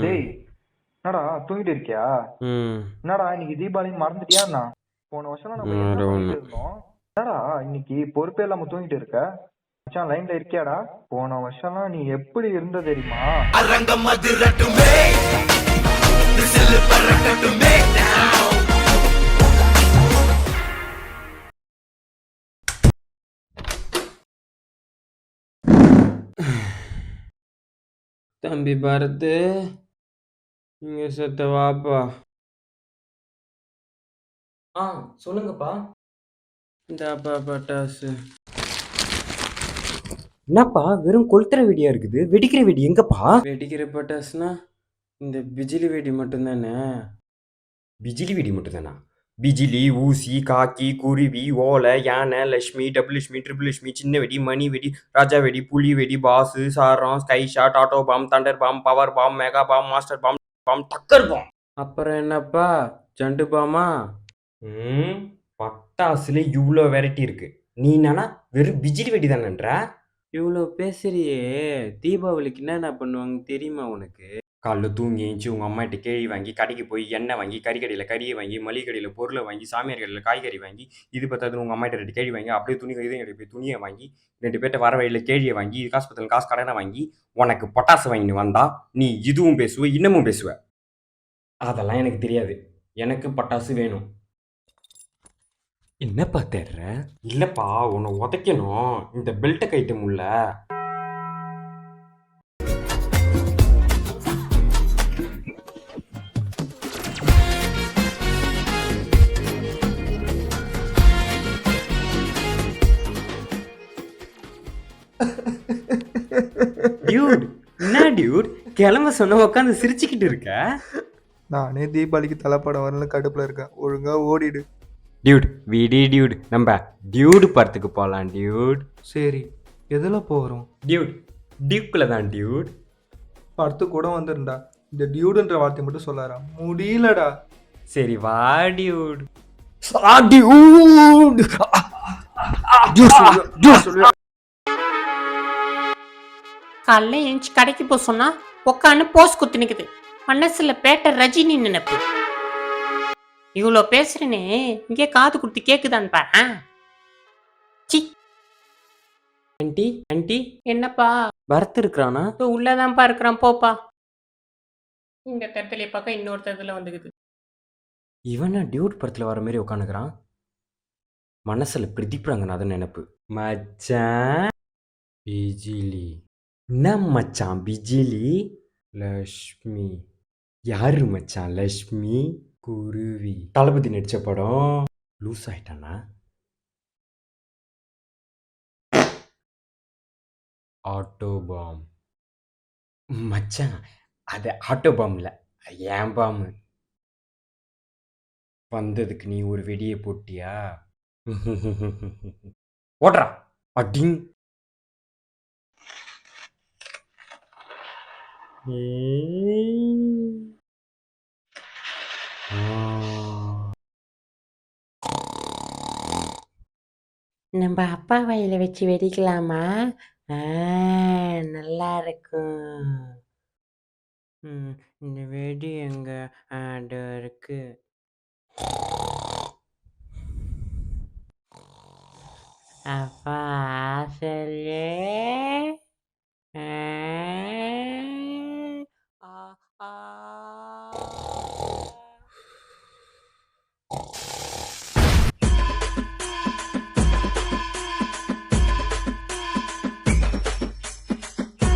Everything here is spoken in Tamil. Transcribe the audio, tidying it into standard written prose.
டேய், ம். என்னடா தூங்கிட்டு இருக்கியா? ம். என்னடா இன்னைக்கு தீபாவளின்னு மறந்துட்டியா என்ன? போன வருஷம்லாம் நம்ம என்ன வேற ஒண்ணு. பண்ணிட்டு இருந்தோம்? என்னடா இன்னைக்கு பொறுப்பே இல்லாம தூங்கிட்டு இருக்க? மச்சான் லைன்ல இருக்கியாடா? போன வருஷம்லாம் நீ எப்படி இருந்த தெரியுமா? அரங்கம் அதிரட்டுமே, விசில் பறக்கட்டுமே now. தம்பி பரத்து, இங்க செத்த வாப்பா. சொல்லுங்கப்பா. இந்தாப்பா பட்டாசு. என்னப்பா வெறும் கொளுத்துற வெடியா இருக்குது? வெடிக்கிற வெடி எங்கப்பா? வெடிக்கிற பட்டாசுனா இந்த பிஜிலி வெடி மட்டும்தானே? பிஜிலி வெடி மட்டும்தானா? பிஜிலி, ஊசி, காக்கி, குருவி, ஓலை, யானை, லட்சுமி, டபுள் லட்சுமி, ட்ரிபிள் லட்சுமி, சின்ன வெடி, மணி வெடி, ராஜா வெடி, புலி வெடி, பாசு, சாரம், sky shot, auto bomb, thunder bomb, power bomb, mega bomb, master bomb, bomb, டக்கர் பாம். அப்புறம் என்னப்பா, ஜண்டு பாமா? பட்டாசுல இவ்வளோ வெரைட்டி இருக்கு. நீ என்னன்னா வெறும் பிஜிலி வெடி தானேன்ற? இவ்வளோ பேசுறியே, தீபாவளிக்கு என்னென்ன பண்ணுவாங்க தெரியுமா உனக்கு? காலைல தூங்கி எந்திச்சு உங்கள் அம்மாகிட்ட கேழி வாங்கி கடைக்கு போய் எண்ணெய் வாங்கி கறிக்கடையில் கறியை வாங்கி மளிகை கடையில் பொருளை வாங்கி சாமியார் கடையில் காய்கறி வாங்கி இது பத்தாது உங்கள் அம்மாகிட்ட 2 கேழி வாங்கி அப்படியே துணி இதே கடையில் போய் துணியை வாங்கி 2 பேர்ட்ட வர வழியில் கேழியை வாங்கி இது காசு பத்தல காசு கடனை வாங்கி உனக்கு பட்டாசு வாங்கின்னு வந்தா நீ இதுவும் பேசுவ இன்னமும் பேசுவ. அதெல்லாம் எனக்கு தெரியாது. எனக்கு பட்டாசு வேணும். என்னப்பா தேடுற? இல்லைப்பா உன்னை உதைக்கணும். இந்த பெல்ட்டை கைட்ட முடியல. டியூட், என்ன டியூட் கிளம்ப சொன்ன உட்காந்து சிரிச்சுக்கிட்டு இருக்க? நானே தீபாவளிக்கு தலைப்படம் வரல கடுப்புல இருக்கேன். ஒழுங்கா ஓடிடு. டியூட் விடி டியூட், நம்ம டியூட் படத்துக்கு போகலாம் டியூட். சரி, எதுல போறோம்? டியூட் டியூக்குள்ள தான் டியூட். படத்து கூட வந்துருண்டா. இந்த டியூடுன்ற வார்த்தை மட்டும் சொல்லாரா? முடியலடா. சரி வா டியூட். காலைல எழுந்துச்சு கடைக்கு போக சொன்னா உக்காந்து போஸ் குத்து நிக்குது. மனசுல பேட்ட ரஜினி நினைப்பு. இவ்வளோ பேசுறேனே இங்கே காது குடுத்து கேக்குதான்னு பாரு. சி, ஆண்டி ஆண்டி, என்னப்பா? பரத் இருக்கிறானா? உள்ளதான்ப்பா இருக்கிறான், போப்பா. இந்த தரத்துல பார்க்க இன்னொரு தரத்துல வந்துக்குது. இவனா டியூட் படத்தில் வர மாதிரி உட்காந்துக்கிறான். மனசுல பிரதீப் ரங்கநாதன் நினைப்பு. மச்சான் பிஜிலி. என்ன மச்சான் பிஜிலி? லக்ஷ்மி. யாரு மச்சான் லட்சுமி? குருவி. தளபதி நடிச்ச படம். லூஸ் ஆயிட்டானா? Auto bomb. மச்சான் அது ஆட்டோ பாம் இல்லை, ஏன் பாம். வந்ததுக்கு நீ ஒரு வெடியை போட்டியா? ஓடுறா அடிங். நம்ம அப்பா வயல வச்சு வெடிக்கலாமா? நல்லா இருக்கும். இந்த வெடி எங்க ஆடு இருக்கு? அப்பா சொல்லு.